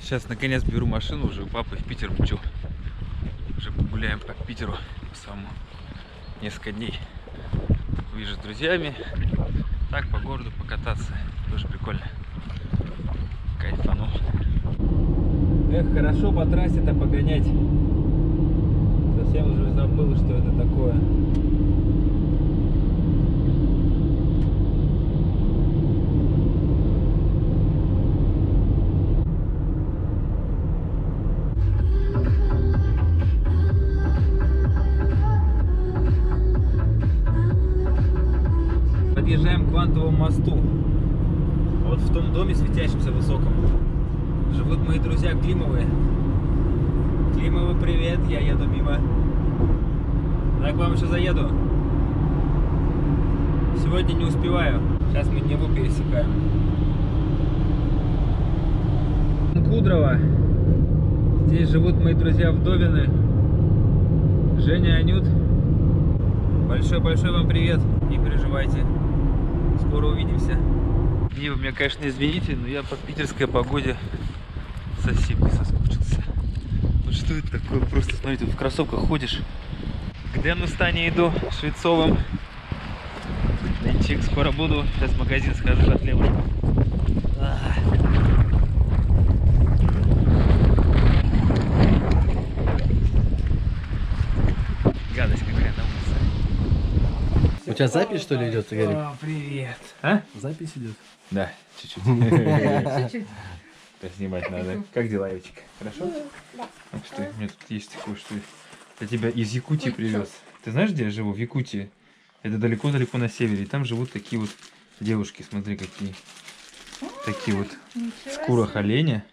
Сейчас наконец беру машину, уже у папы в Питер мучил. Уже погуляем по Питеру по самому несколько дней. Увижу с друзьями. Так по городу покататься. Тоже прикольно. Кайфанул. Эх, хорошо по трассе-то погонять. Совсем уже забыл, что это такое. Подъезжаем к Квантовому мосту. Вот в том доме, светящемся высоком, живут мои друзья Климовы. Климовы, привет, я еду мимо. Я к вам еще заеду. Сегодня не успеваю. Сейчас мы Неву пересекаем. Кудрово. Здесь живут мои друзья Вдовины. Женя, Анют. Большой-большой вам привет. Не переживайте. Скоро увидимся. Не, вы меня, конечно, извините, но я по питерской погоде совсем не соскучился. Вот что это такое? Просто, смотрите, в кроссовках ходишь. К Дэну Стане иду, Швецовым. Денчик, скоро буду. Сейчас в магазин схожу за хлебушком. Гадость какая на улице. У тебя запись, что ли, идет, Игорь? О, привет. А? Запись идет? Да, чуть-чуть. Чуть-чуть. Снимать надо. Как дела, Евчик? Хорошо? Да. Так что у меня тут есть такое, что я тебя из Якутии привез. Ты знаешь, где я живу? В Якутии. Это далеко-далеко на севере. И там живут такие вот девушки. Смотри, какие. Такие вот в шкурах оленя.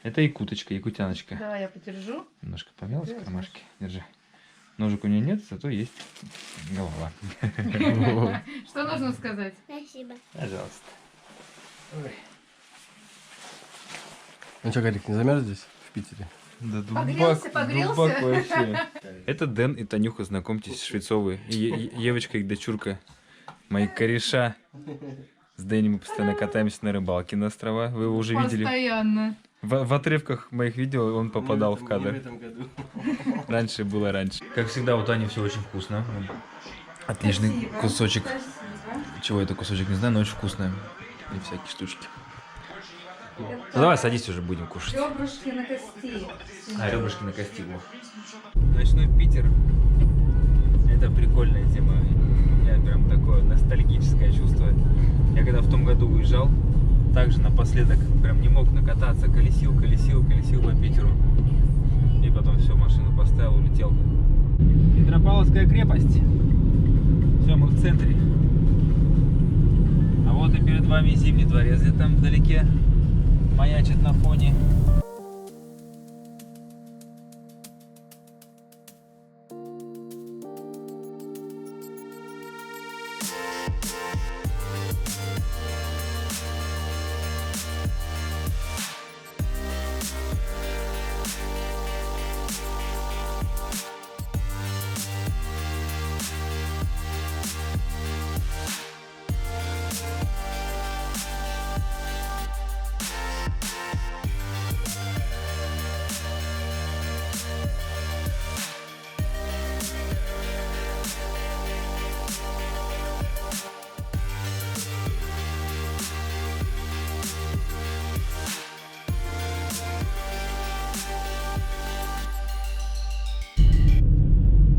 Это якуточка, якутяночка. Давай я подержу. Немножко помялась в кармашке. Держи. Ножик у нее нет, зато есть голова. Что нужно сказать? Спасибо. Пожалуйста. Ой. Ну что, Гарик, не замерз здесь, в Питере? Да Погрелся, дубак, погрелся. дубак вообще. Это Дэн и Танюха, знакомьтесь, Швецовы. И Евочка и дочурка. Мои кореша. С Дэни мы постоянно катаемся на рыбалке на острова. Вы его уже видели. Постоянно. В отрывках моих видео он попадал в кадр. Не в этом году. Раньше было раньше. Как всегда, у Тани все очень вкусно. Отличный Спасибо. кусочек. Спасибо. Чего это кусочек, не знаю, но очень вкусно. И всякие штучки. Ну, давай садись уже, будем кушать. Ребрышки на кости. А, ребрышки на кости. Ночной Питер. Это прикольная тема. У меня прям такое ностальгическое чувство. Я когда в том году уезжал, также напоследок прям не мог накататься. Колесил по Питеру. И потом все, машину поставил, улетел. Петропавловская крепость. Все, мы в центре. А вот и перед вами Зимний дворец, где там вдалеке маячит на фоне.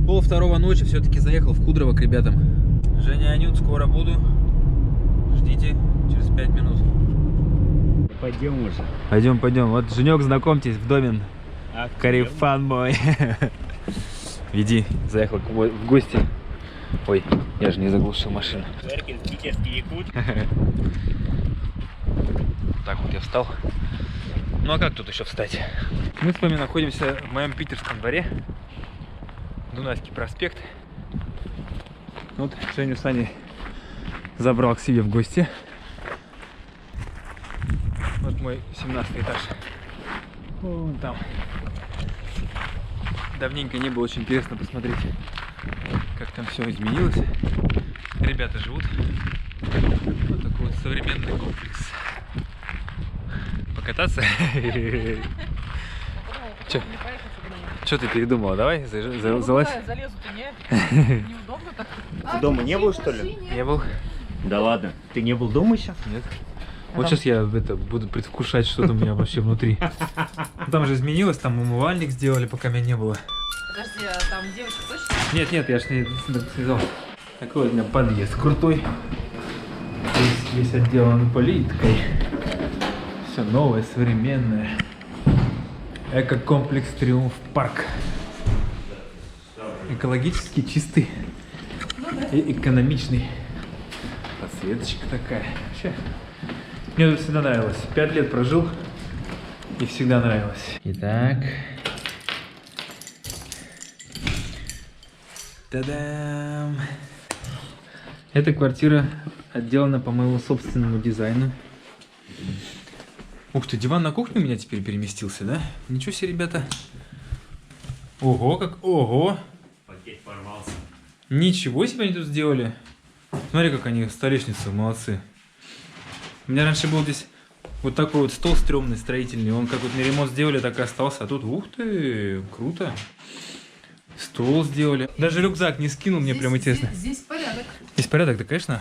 Пол-второго ночи все-таки заехал в Кудрово к ребятам. Женя, Анют, скоро буду. Ждите, через 5 минут. Пойдем уже. Пойдем. Вот Женек, знакомьтесь, Вдовин. Карифан мой. Веди, заехал в гости. Ой, я же не заглушил машину. Питерский якут. Так вот я встал. Ну а как тут еще встать? Мы с вами находимся в моем питерском дворе. Дунайский проспект. Вот Женю с Саней забрал к себе в гости. Вот мой 17 этаж. Вон там. Давненько не было, очень интересно посмотреть, как там все изменилось. Ребята живут. Вот такой вот современный комплекс. покататься? Что ты передумала? Давай, залазь. Залезу-то неудобно так. Ты дома не был, что ли? Не был? Да ладно. Ты не был дома еще? Нет. Вот сейчас я буду предвкушать что-то у меня вообще внутри. Там же изменилось, там умывальник сделали, пока меня не было. Подожди, а там девочка точно? Нет, я ж не связал. Такой вот у меня подъезд крутой. Здесь весь отделан плиткой. Все новое, современное. Эко-комплекс Триумф Парк. Экологически чистый и экономичный. Подсветочка такая. Вообще. Мне тут всегда нравилось. 5 лет прожил и всегда нравилось. Итак. Та-дам! Эта квартира отделана по моему собственному дизайну. Ух ты, диван на кухню у меня теперь переместился, да? Ничего себе, ребята. Ого, как... Ого! Пакет порвался. Ничего себе они тут сделали. Смотри, как они, столешницы, молодцы. У меня раньше был здесь вот такой вот стол стрёмный, строительный. Он как вот на ремонт сделали, так и остался. А тут, ух ты, круто. Стол сделали. Даже рюкзак не скинул, мне прям интересно. Здесь порядок. Здесь порядок, да, конечно.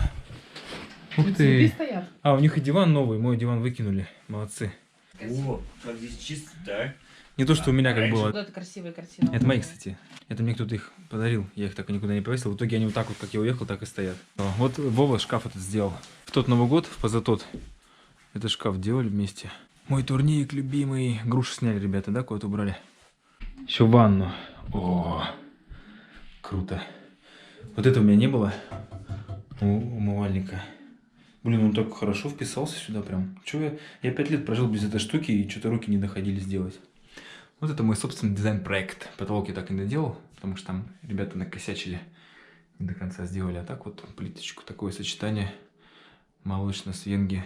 Ух Цветы ты. стоят. А, у них и диван новый, мой диван выкинули. Молодцы. О, как здесь чисто, да? Не то, что у меня как Вот было. это красивая картина. Это мои, кстати. Это мне кто-то их подарил. Я их так и никуда не повесил. В итоге они вот так вот, как я уехал, так и стоят. Вот Вова шкаф этот сделал. В тот Новый год, в позатот, этот шкаф делали вместе. Мой турник любимый. Груши сняли, ребята, да, куда-то убрали. Еще ванну. О, круто. Вот это у меня не было. Умывальника. Блин, он так хорошо вписался сюда прям. Чего я 5 лет прожил без этой штуки и что-то руки не доходили сделать. Вот это мой собственный дизайн-проект. Потолок я так и не доделал, потому что там ребята накосячили, не до конца сделали. А так вот плиточку, такое сочетание молочно-свенги.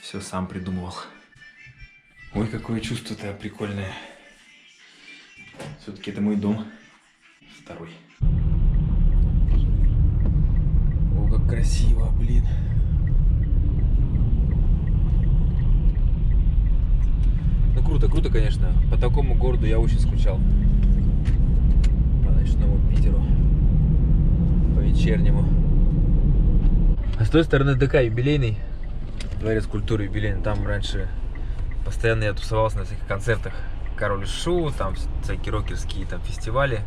Все сам придумывал. Ой, какое чувство-то прикольное. Все-таки это мой дом. Второй. О, как красиво, блин. Ну круто, круто, конечно. По такому городу я очень скучал. По ночному Питеру. По вечернему. А с той стороны ДК юбилейный. Дворец культуры юбилейный. Там раньше постоянно я тусовался на всяких концертах. Король и Шоу, там всякие рокерские там фестивали.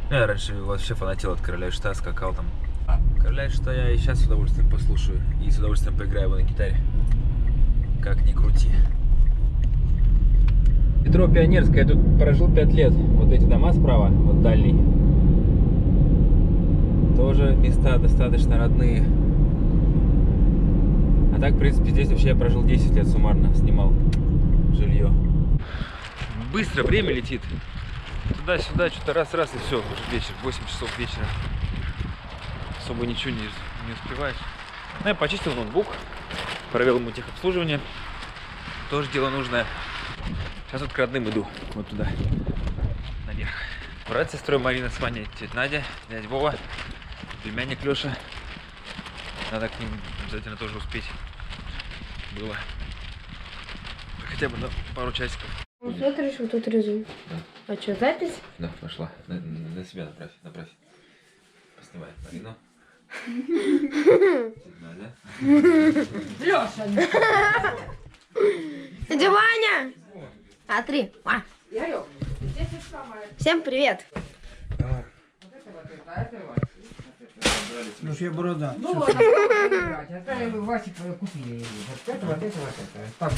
Ну, я раньше вообще фанател от Короля и Шута, скакал там. Короля и Шута я и сейчас с удовольствием послушаю. И с удовольствием поиграю его на гитаре. Как ни крути. Метро Пионерское, я тут прожил 5 лет. Вот эти дома справа, вот дальний. Тоже места достаточно родные. А так, в принципе, здесь вообще я прожил 10 лет суммарно, снимал жилье. Быстро время летит. Туда-сюда, что-то раз-раз и все, уже вечер, 8 часов вечера. Особо ничего не успеваешь. Ну, я почистил ноутбук, провел ему техобслуживание. Тоже дело нужное. Сейчас вот к родным иду, вот туда, наверх. Брат с сестрой Марина с Ваней, тетя Надя, дядя Вова, племянник Леша. Надо к ним обязательно тоже успеть. Было. Хотя бы на пару часиков. Вот смотришь, вот тут резу. А что, запись? Да, пошла. На себя направь. Поснимай Марину. Надя. Леша! Дядя Ваня! Смотри. Всем привет. Ну, я борода. Ну вот, это Васик купили. Вот это, вот это, вот это. Там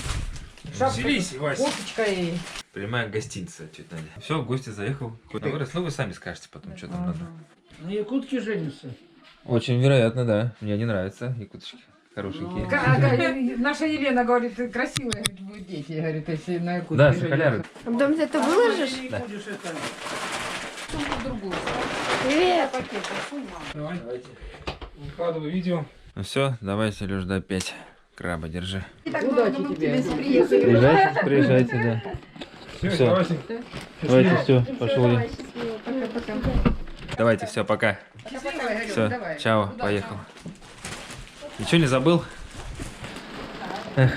Взялись, Вася. кофточка и... Прямая гостиница, тетя Надя. Все, в гости заехал. Вырос, ну вы сами скажете потом, что там надо. На Якутке женится. Очень вероятно, да. Мне не нравятся якуточки. Хорошенькие. Наша Елена говорит, красивые будут дети, говорит, если на Якутске Да, женятся. сахаляры. А потом ты это выложишь? Да. Будешь это... Другую. Привет. Давайте. Выкладываю видео. Ну все, давайте, Леш, до 5. Краба, держи. Удачи тебе. Приезжайте, да. Все, давайте, все, пошел я. Давайте, все, пока. Все, чао, поехал. Ничего не забыл? Эх,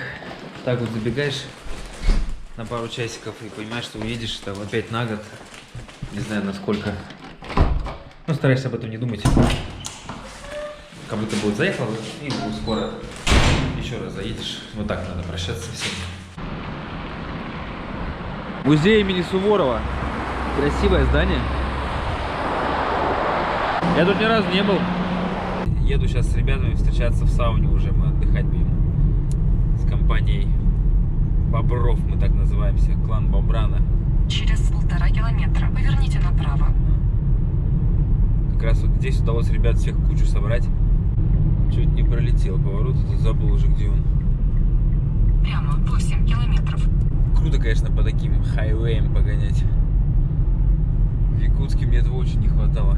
Так вот забегаешь на пару часиков и понимаешь, что уедешь там опять на год. Не знаю насколько. Ну, стараешься об этом не думать. Как будто бы вот заехал и скоро еще раз заедешь. Вот так надо прощаться со всеми. Музей имени Суворова. Красивое здание. Я тут ни разу не был. Еду сейчас с ребятами встречаться в сауне уже. Мы отдыхать будем. С компанией Бобров, мы так называемся. Клан Бобрана. Через 1,5 километра поверните направо. Как раз вот здесь удалось ребят всех в кучу собрать. Чуть не пролетел поворот, тут забыл уже где он. Прямо 8 километров. Круто, конечно, по таким хайвеям погонять. В Якутске мне этого очень не хватало.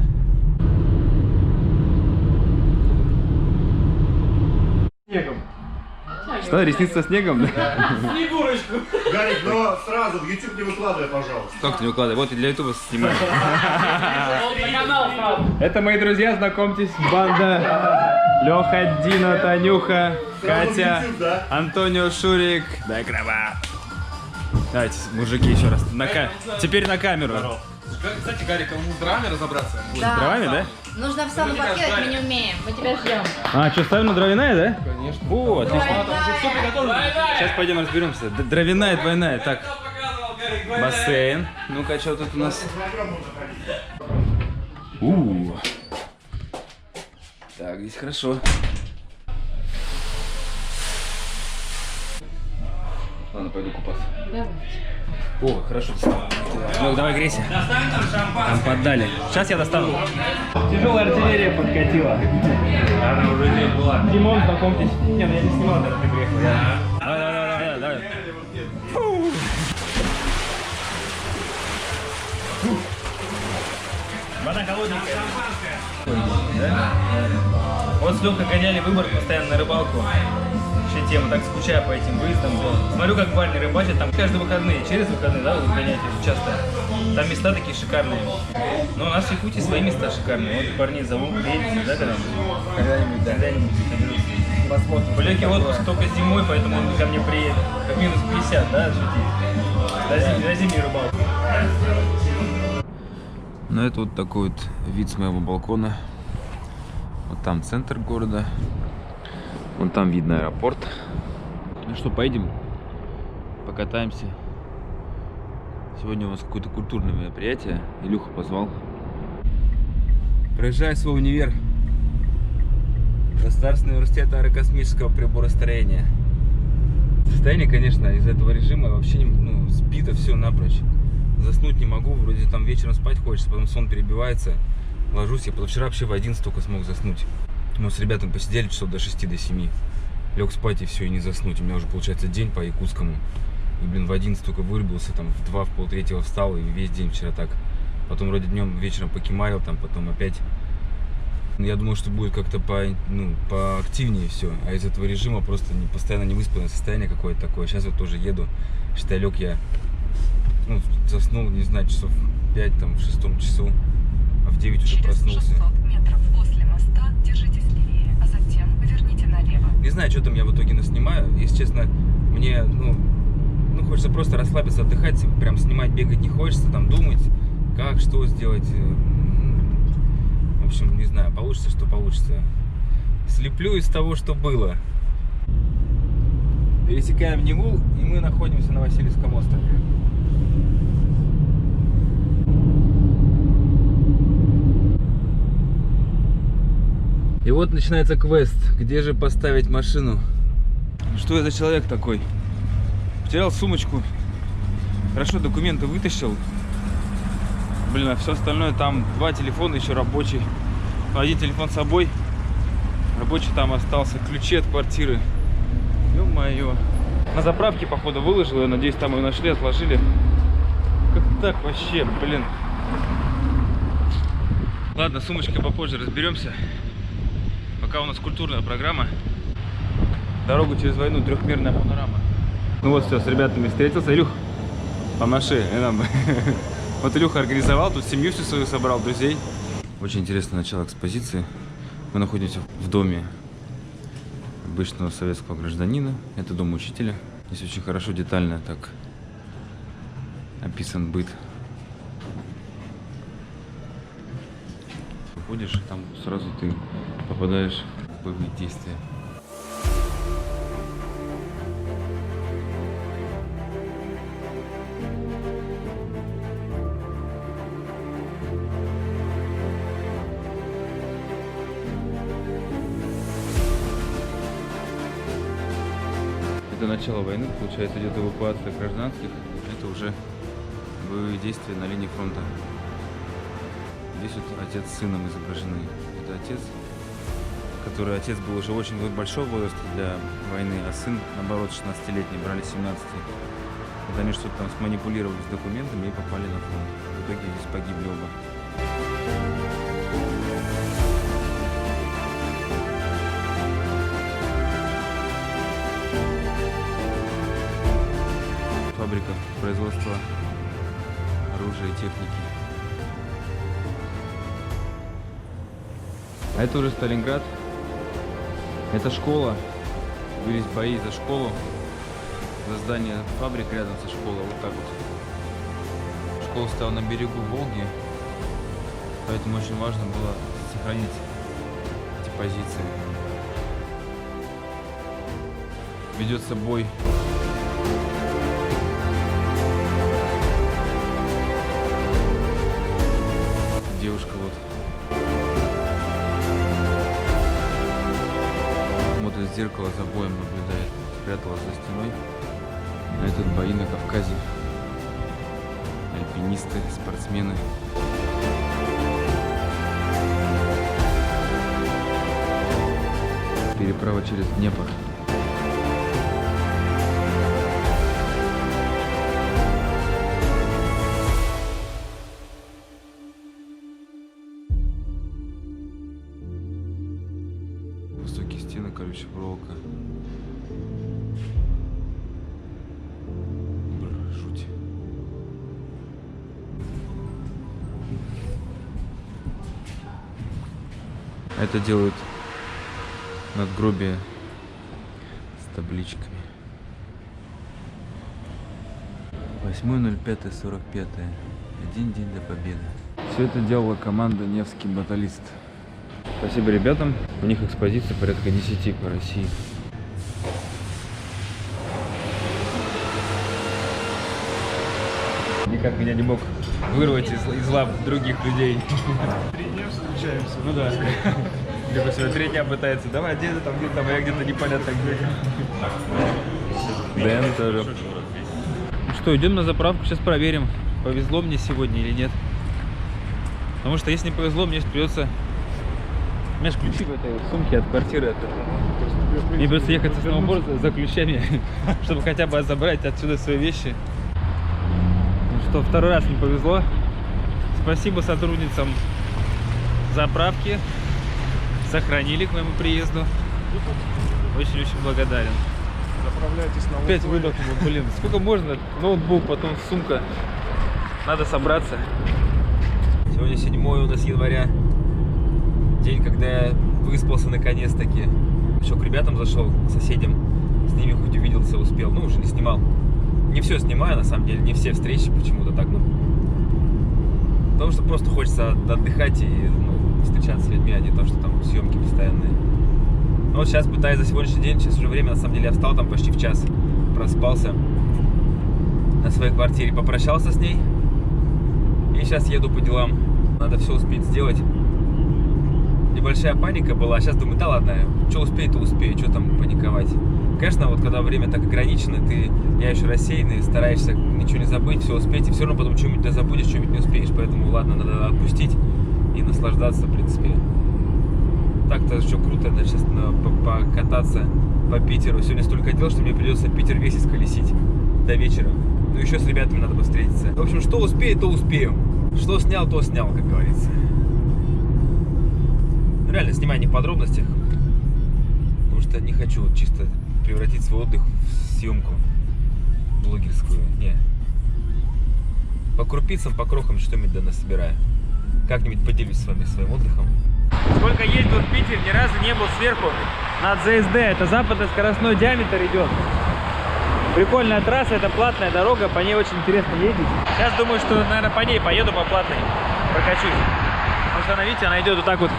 Снегом. Что, ресницы со снегом? Снегурочку. Гарик, но сразу в YouTube не выкладывай, пожалуйста. Как ты не укладывай? Вот и для ютуба снимаю. Это мои друзья, знакомьтесь, банда Леха, Дина, Танюха, Катя, Антонио, Шурик. Дай крова. Давайте, мужики, еще раз. Теперь на камеру. Кстати, Гарик, он с дровами разобраться? С дровами, да? Нужно в сауну подкидывать, мы не умеем. Мы тебя ждем. А, что, ставим на дровяная, да? Конечно. О, отлично. Сейчас пойдем разберемся. Дровяная, двойная. Так, бассейн. Ну-ка, что тут у нас? Так, здесь хорошо. Ладно, пойду купаться. Давай. О, хорошо. Ну, давай грейся. Там поддали. Сейчас я достану. Тяжелая артиллерия подкатила. Она уже здесь была. Димон, знакомьтесь. Не, ну я не снимал, когда ты приехал. Давай. Вода холодненькая. Да? Вот с Лёхой гоняли Выборг постоянно на рыбалку. Вообще тема, так скучаю по этим выездам. Смотрю, как парни рыбачат, там каждые выходные, через выходные, да, вы гоняете часто. Там места такие шикарные. Но у нас в Якутии свои места шикарные. Вот парней зовут, приедете, да, когда-нибудь? Когда-нибудь. Посмотрим. В Лёхе отпуск только зимой, поэтому он ко мне приедет. Как минус 50, да, шутить. На зимнюю рыбалку. Ну, это вот такой вот вид с моего балкона. Вот там центр города. Вон там видно аэропорт. Ну что, поедем, покатаемся. Сегодня у нас какое-то культурное мероприятие. Илюха позвал. Проезжаю свой универ. Государственный университет аэрокосмического приборостроения. Состояние, конечно, из-за этого режима вообще не, сбито все напрочь. Заснуть не могу, вроде там вечером спать хочется, потом сон перебивается. Ложусь, я позавчера вообще в 11 только смог заснуть. Мы с ребятами посидели часов до 6, до 7. Лег спать и все, и не заснуть. У меня уже получается день по якутскому. И, блин, в 11 только вырубился, там в 2, в полтретьего встал, и весь день вчера так. Потом вроде днем, вечером покемарил, там потом опять. Я думал, что будет как-то поактивнее все. А из этого режима просто постоянно невыспанное состояние какое-то такое. Сейчас вот тоже еду. Считай, лег я, заснул, не знаю, часов 5, там, в 6 часу. А в 9 уже проснулся. 600 метров после моста держитесь левее, а затем поверните налево. Не знаю, что там я в итоге наснимаю. Если честно, мне, хочется просто расслабиться, отдыхать. Прям снимать, бегать не хочется, там думать, как, что сделать. В общем, не знаю, получится, что получится. Слеплю из того, что было. Пересекаем Неву, и мы находимся на Васильевском острове. И вот начинается квест. Где же поставить машину? Что я за человек такой? Потерял сумочку. Хорошо, документы вытащил. Блин, а все остальное там 2 телефона еще рабочий. Один телефон с собой. Рабочий там остался. Ключи от квартиры. Ё-моё. На заправке, походу, выложил. Я надеюсь, там ее нашли, отложили. Как так вообще, блин. Ладно, сумочкой попозже разберемся. Пока у нас культурная программа. Дорогу через войну, трехмерная панорама. Ну вот все, с ребятами встретился. Илюх, помаши нам. Вот Илюха организовал, тут семью всю свою собрал, друзей. Очень интересное начало экспозиции. Мы находимся в доме обычного советского гражданина. Это дом учителя. Здесь очень хорошо, детально так описан быт. Выходишь, и там сразу ты попадаешь в боевые действия. Это начало войны, получается, идет эвакуация гражданских. Это уже боевые действия на линии фронта. Здесь вот отец с сыном изображены. Это отец, отец был уже очень большого возраста для войны, а сын, наоборот, 16-летний, брали 17-й. Вот они что-то там сманипулировали с документами и попали на фронт. В итоге здесь погибли оба. Фабрика производства оружия и техники. А это уже Сталинград. Это школа. Велись бои за школу. За здание фабрик рядом со школой. Вот так вот. Школа стояла на берегу Волги. Поэтому очень важно было сохранить эти позиции. Ведется бой. Девушка вот смотрит в зеркало, за боем наблюдает, спряталась за стеной. А этот бои на Кавказе. Альпинисты, спортсмены. Переправа через Днепр. Высокие стены, колючая проволока. Жуть. Это делают надгробие с табличками. 8.05.45. Один день до победы. Все это делала команда Невский баталист. Спасибо ребятам. У них экспозиция порядка 10 по России. Никак меня не мог вырвать из лап других людей. 3 дня встречаемся. Ну да. Либо себя 3 дня пытается. Давай, где ты там, а я где-то непонятно где. Дэн тоже. Ну что, идем на заправку, сейчас проверим, повезло мне сегодня или нет. Потому что если не повезло, мне придется... У меня же ключи в этой сумке от квартиры. Мне придется ехать со сноуборда за ключами, чтобы хотя бы забрать отсюда свои вещи. Ну что, 2-й раз не повезло. Спасибо сотрудницам заправки. Сохранили к моему приезду. Очень-очень благодарен. Заправляйтесь на Опять выдохнул, блин. Сколько можно? Ноутбук, потом сумка. Надо собраться. Сегодня 7 у нас января. День, когда я выспался наконец-таки. Еще к ребятам зашел, к соседям. С ними хоть увиделся, успел. Ну, уже не снимал. Не все снимаю, на самом деле. Не все встречи почему-то так. Ну, потому что просто хочется отдыхать и встречаться с людьми, а не то, что там съемки постоянные. Ну, вот сейчас пытаюсь за сегодняшний день. Сейчас уже время, на самом деле, я встал там почти в час. Проспался на своей квартире. Попрощался с ней. И сейчас еду по делам. Надо все успеть сделать. Небольшая паника была, сейчас думаю, да ладно, что успею, то успею, что там паниковать. Конечно, вот когда время так ограничено, я еще рассеянный, стараешься ничего не забыть, все успеть, и все равно потом что-нибудь ты забудешь, что-нибудь не успеешь. Поэтому ладно, надо отпустить и наслаждаться, в принципе. Так-то что круто, надо сейчас покататься по Питеру. Сегодня столько дел, что мне придется Питер весь исколесить до вечера. Ну еще с ребятами надо бы встретиться. В общем, что успею, то успею. Что снял, то снял, как говорится. Реально, снимаю не в подробностях, потому что не хочу чисто превратить свой отдых в съемку блогерскую. Не. По крупицам, по крохам что-нибудь да насобираю. Как-нибудь поделюсь с вами своим отдыхом. Сколько ездил в Питер, ни разу не был сверху над ЗСД. Это западно-скоростной диаметр идет. Прикольная трасса, это платная дорога, по ней очень интересно ездить. Сейчас думаю, что, наверное, по ней поеду по платной, прокачусь. Потому что она, видите, она идет вот так вот,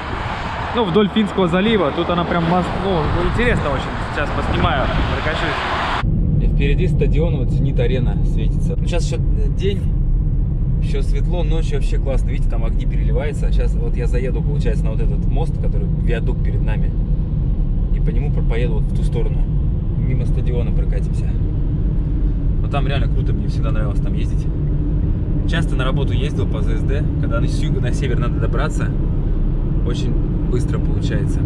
ну, вдоль Финского залива. Тут она прям, ну, интересно очень. Сейчас поснимаю, прокачусь. И впереди стадион, вот Зенит-арена светится. Сейчас еще день, еще светло, ночью вообще классно. Видите, там огни переливаются. Сейчас вот я заеду, получается, на вот этот мост, который виадук перед нами. И по нему поеду вот в ту сторону. Мимо стадиона прокатимся. Но там реально круто, мне всегда нравилось там ездить. Часто на работу ездил по ЗСД, когда с юга на север надо добраться. Очень быстро получается.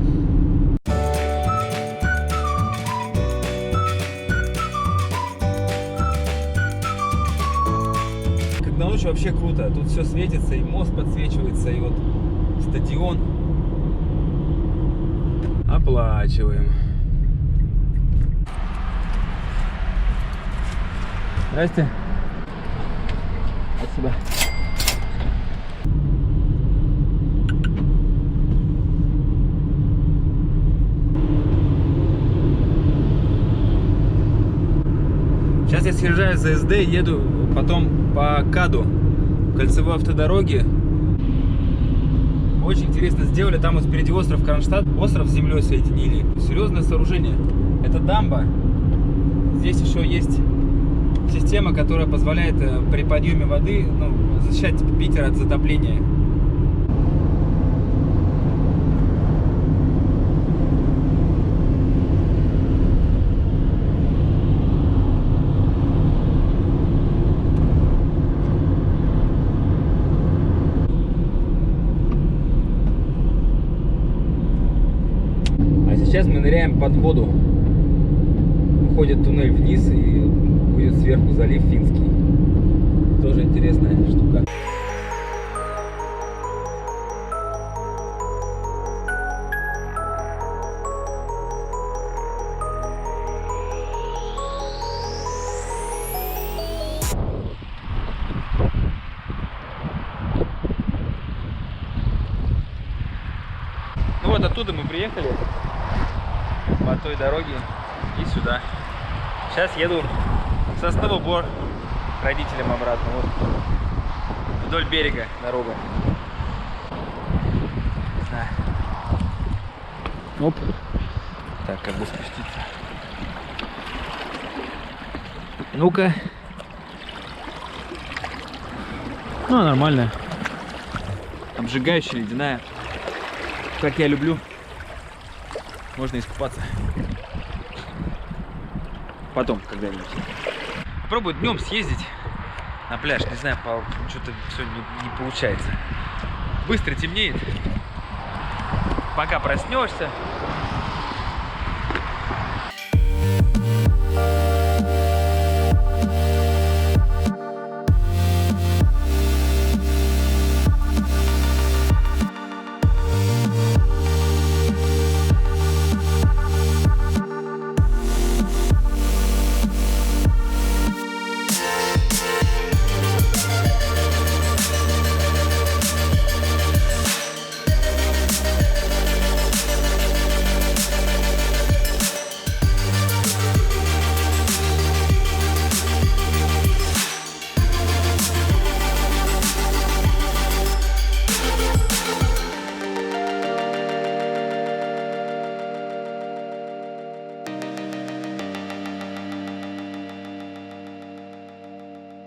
Когда ночью вообще круто. Тут все светится, и мост подсвечивается, и вот стадион. Оплачиваем. Здрасте. Спасибо. Сейчас я съезжаю с ЗСД и еду потом по КАДу, кольцевой автодороге. Очень интересно сделали. Там вот впереди остров Кронштадт. Остров с землей соединили. Серьезное сооружение. Это дамба. Здесь еще есть система, которая позволяет при подъеме воды, ну, защищать Питер от затопления. А сейчас мы ныряем под воду. Уходит туннель вниз и будет сверху залив Финский. Тоже интересная штука. Ну вот оттуда мы приехали по той дороге и сюда. Сейчас еду в Сосновый Бор к родителям обратно. Вот. Вдоль берега дорога. Да. Оп. Так, как бы спуститься. Ну-ка. Ну, нормально. Обжигающая, ледяная. Как я люблю. Можно искупаться. Потом, когда-нибудь. Попробую днем съездить на пляж. Не знаю, что-то все не получается. Быстро темнеет. Пока проснешься,